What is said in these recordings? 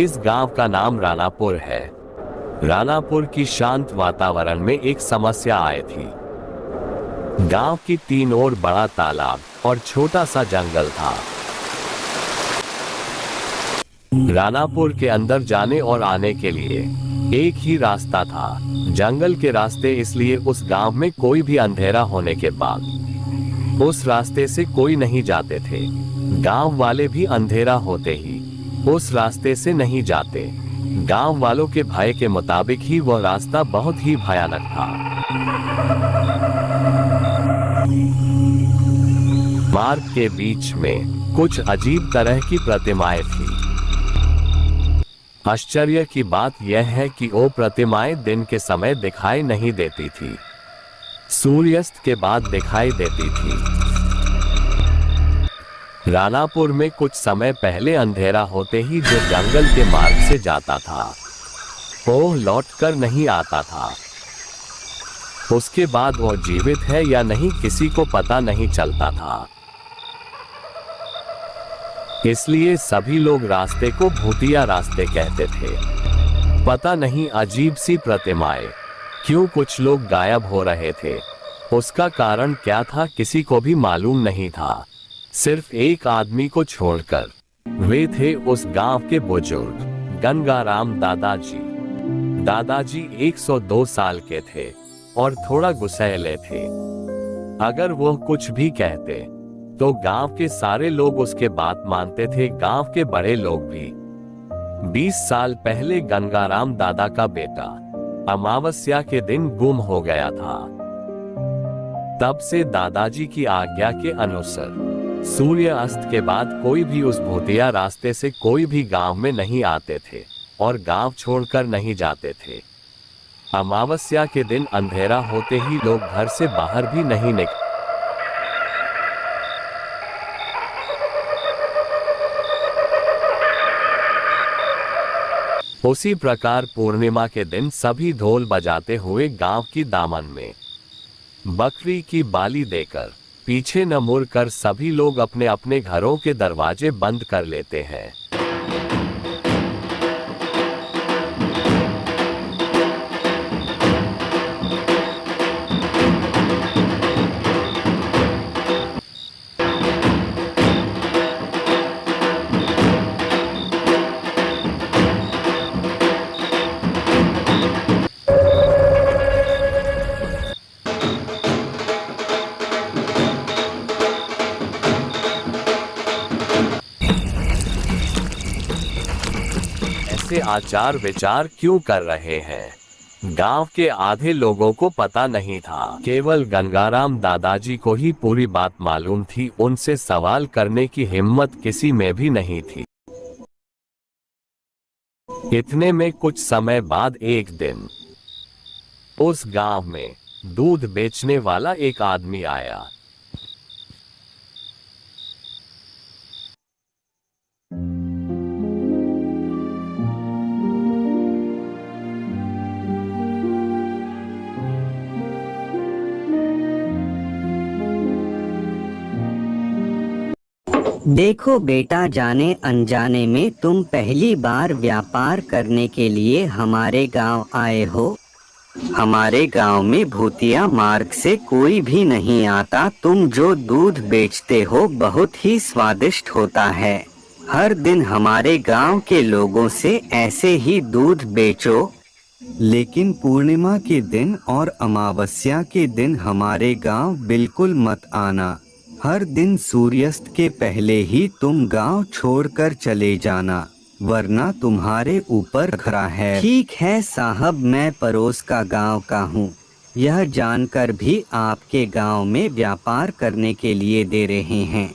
इस गांव का नाम रानापुर है। रानापुर की शांत वातावरण में एक समस्या आई थी। गांव की तीन ओर बड़ा तालाब और छोटा सा जंगल था। रानापुर के अंदर जाने और आने के लिए एक ही रास्ता था, जंगल के रास्ते। इसलिए उस गांव में कोई भी अंधेरा होने के बाद उस रास्ते से कोई नहीं जाते थे। गांव वाले भी अंधेरा होते ही उस रास्ते से नहीं जाते। गांव वालों के भय के मुताबिक ही वह रास्ता बहुत ही भयानक था। मार्ग के बीच में कुछ अजीब तरह की प्रतिमाएं थी। आश्चर्य की बात यह है कि वो प्रतिमाएं दिन के समय दिखाई नहीं देती थी, सूर्यास्त के बाद दिखाई देती थी। रानापुर में कुछ समय पहले अंधेरा होते ही जो जंगल के मार्ग से जाता था वो लौटकर नहीं आता था। उसके बाद वो जीवित है या नहीं किसी को पता नहीं चलता था। इसलिए सभी लोग रास्ते को भूतिया रास्ते कहते थे। पता नहीं अजीब सी प्रतिमाएं, क्यों कुछ लोग गायब हो रहे थे, उसका कारण क्या था किसी को भी मालूम नहीं था, सिर्फ एक आदमी को छोड़कर। वे थे उस गांव के बुजुर्ग गंगाराम दादाजी। दादाजी 102 साल के थे और थोड़ा गुस्सैले थे। अगर वो कुछ भी कहते तो गांव के सारे लोग उसके बात मानते थे, गांव के बड़े लोग भी। 20 साल पहले गंगाराम दादा का बेटा अमावस्या के दिन गुम हो गया था। तब से दादाजी की आज्ञा के अनुसार सूर्य अस्त के बाद कोई भी उस भूतिया रास्ते से कोई भी गांव में नहीं आते थे और गांव छोड़कर नहीं जाते थे। अमावस्या के दिन अंधेरा होते ही लोग घर से बाहर भी नहीं निकलते। उसी प्रकार पूर्णिमा के दिन सभी ढोल बजाते हुए गांव की दामन में बकरी की बाली देकर पीछे न मुड़कर सभी लोग अपने अपने घरों के दरवाजे बंद कर लेते हैं। आचार विचार क्यों कर रहे हैं, गांव के आधे लोगों को पता नहीं था। केवल गंगाराम दादाजी को ही पूरी बात मालूम थी। उनसे सवाल करने की हिम्मत किसी में भी नहीं थी। इतने में कुछ समय बाद एक दिन उस गांव में दूध बेचने वाला एक आदमी आया। देखो बेटा, जाने अनजाने में तुम पहली बार व्यापार करने के लिए हमारे गांव आए हो। हमारे गांव में भूतिया मार्ग से कोई भी नहीं आता। तुम जो दूध बेचते हो बहुत ही स्वादिष्ट होता है। हर दिन हमारे गांव के लोगों से ऐसे ही दूध बेचो। लेकिन पूर्णिमा के दिन और अमावस्या के दिन हमारे गांव बिल्कुल मत आना। हर दिन सूर्यास्त के पहले ही तुम गांव छोड़कर चले जाना, वरना तुम्हारे ऊपर खतरा है। ठीक है साहब, मैं पड़ोस का गांव का हूँ। यह जानकर भी आपके गांव में व्यापार करने के लिए दे रहे हैं।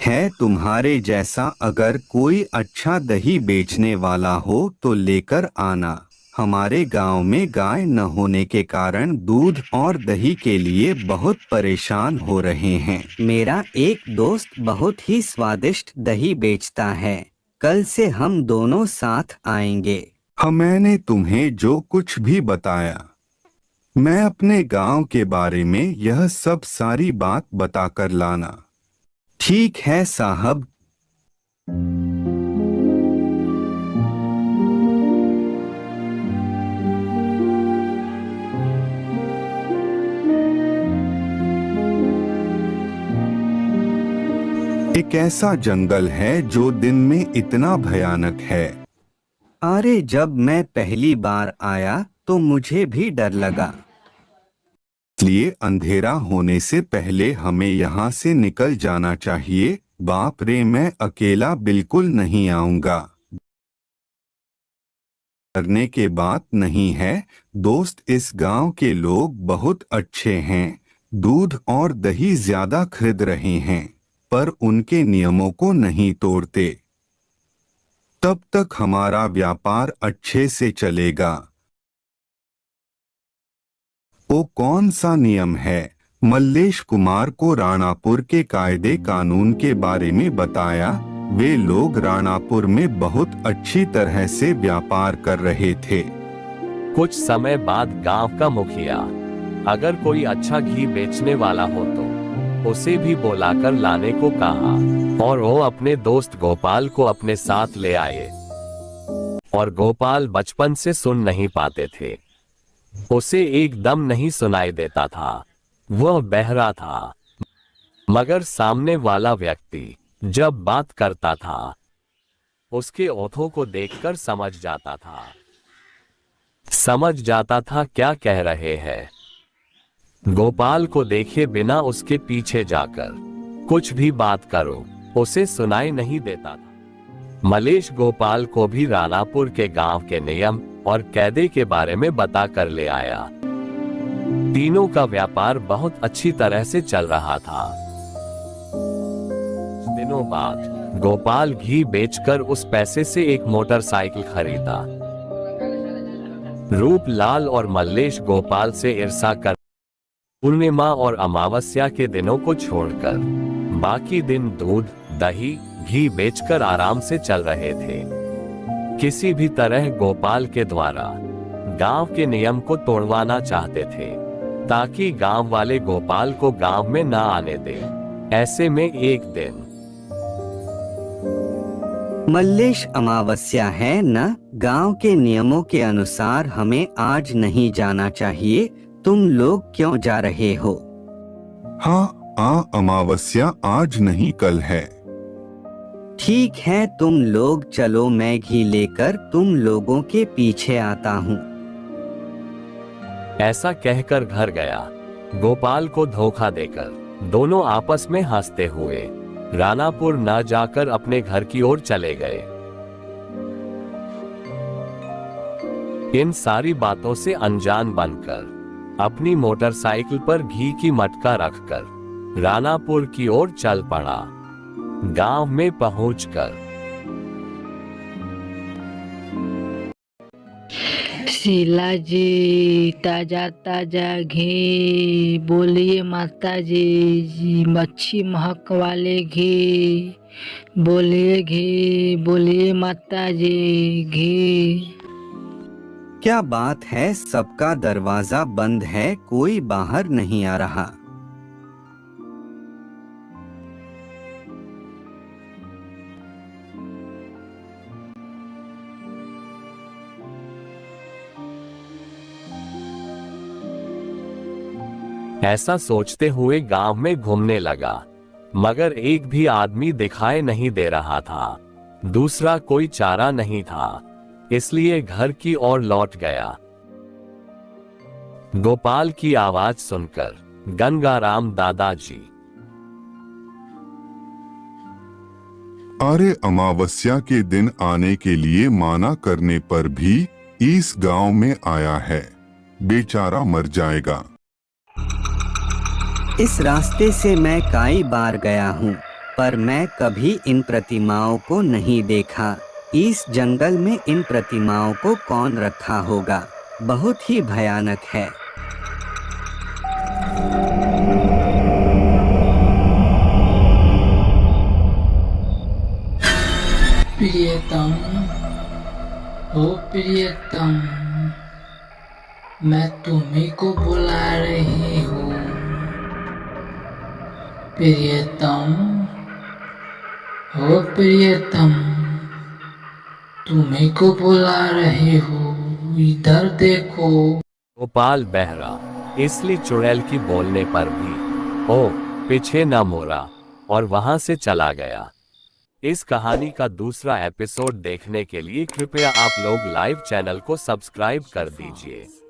है तुम्हारे जैसा अगर कोई अच्छा दही बेचने वाला हो तो लेकर आना। हमारे गांव में गाय न होने के कारण दूध और दही के लिए बहुत परेशान हो रहे हैं। मेरा एक दोस्त बहुत ही स्वादिष्ट दही बेचता है। कल से हम दोनों साथ आएंगे। मैंने तुम्हें जो कुछ भी बताया, मैं अपने गांव के बारे में यह सब सारी बात बताकर लाना। ठीक है साहब। कैसा जंगल है जो दिन में इतना भयानक है। अरे जब मैं पहली बार आया तो मुझे भी डर लगा। इसलिए अंधेरा होने से पहले हमें यहाँ से निकल जाना चाहिए। बाप रे, मैं अकेला बिल्कुल नहीं आऊंगा। डरने के बात नहीं है दोस्त, इस गांव के लोग बहुत अच्छे हैं। दूध और दही ज्यादा खरीद रहे हैं पर उनके नियमों को नहीं तोड़ते। तब तक हमारा व्यापार अच्छे से चलेगा। वो कौन सा नियम है? मल्लेश कुमार को राणापुर के कायदे कानून के बारे में बताया। वे लोग राणापुर में बहुत अच्छी तरह से व्यापार कर रहे थे। कुछ समय बाद गांव का मुखिया अगर कोई अच्छा घी बेचने वाला हो तो उसे भी बुलाकर लाने को कहा और वो अपने दोस्त गोपाल को अपने साथ ले आए। और गोपाल बचपन से सुन नहीं पाते थे, उसे एकदम नहीं सुनाई देता था, वह बहरा था। मगर सामने वाला व्यक्ति जब बात करता था उसके ओठों को देखकर समझ जाता था क्या कह रहे हैं। गोपाल को देखे बिना उसके पीछे जाकर कुछ भी बात करो उसे सुनाई नहीं देता था। मल्लेश गोपाल को भी राणापुर के गांव के नियम और कायदे के बारे में बता कर ले आया। तीनों का व्यापार बहुत अच्छी तरह से चल रहा था। दिनों बाद गोपाल घी बेचकर उस पैसे से एक मोटरसाइकिल खरीदा। रूपलाल और मल्लेश गोपाल से ईर्ष्या कर पूर्णिमा और अमावस्या के दिनों को छोड़कर बाकी दिन दूध दही घी बेचकर आराम से चल रहे थे। किसी भी तरह गोपाल के द्वारा गांव के नियम को तोड़वाना चाहते थे ताकि गांव वाले गोपाल को गांव में ना आने दें। ऐसे में एक दिन मल्लेश अमावस्या है न, गांव के नियमों के अनुसार हमें आज नहीं जाना चाहिए। तुम लोग क्यों जा रहे हो? हाँ, अमावस्या आज नहीं कल है। ठीक है तुम लोग चलो, मैं घी लेकर तुम लोगों के पीछे आता हूँ। ऐसा कहकर घर गया। गोपाल को धोखा देकर दोनों आपस में हंसते हुए राणापुर न जाकर अपने घर की ओर चले गए। इन सारी बातों से अनजान बनकर अपनी मोटरसाइकिल पर घी की मटका रखकर राणापुर की ओर चल पड़ा। गांव में पहुंचकर शीला जी, ताजा ताजा घी बोलिए माता जी, मच्छी महक वाले घी बोलिए माता जी घी। क्या बात है, सबका दरवाजा बंद है, कोई बाहर नहीं आ रहा। ऐसा सोचते हुए गांव में घूमने लगा मगर एक भी आदमी दिखाई नहीं दे रहा था। दूसरा कोई चारा नहीं था, इसलिए घर की ओर लौट गया। गोपाल की आवाज सुनकर गंगाराम दादाजी, अरे अमावस्या के दिन आने के लिए माना करने पर भी इस गांव में आया है, बेचारा मर जाएगा। इस रास्ते से मैं कई बार गया हूँ पर मैं कभी इन प्रतिमाओं को नहीं देखा। इस जंगल में इन प्रतिमाओं को कौन रखा होगा? बहुत ही भयानक है। प्रियतम, ओ प्रियतम, मैं तुम्ही को बुला रही हूँ। प्रियतम, ओ प्रियतम, तुम्ही को बुला रही हूँ, इधर देखो। गोपाल बहरा इसलिए चुड़ैल की बोलने पर भी ओ पीछे न मोड़ा। और वहां से चला गया। इस कहानी का दूसरा एपिसोड देखने के लिए कृपया आप लोग लाइव चैनल को सब्सक्राइब कर दीजिए।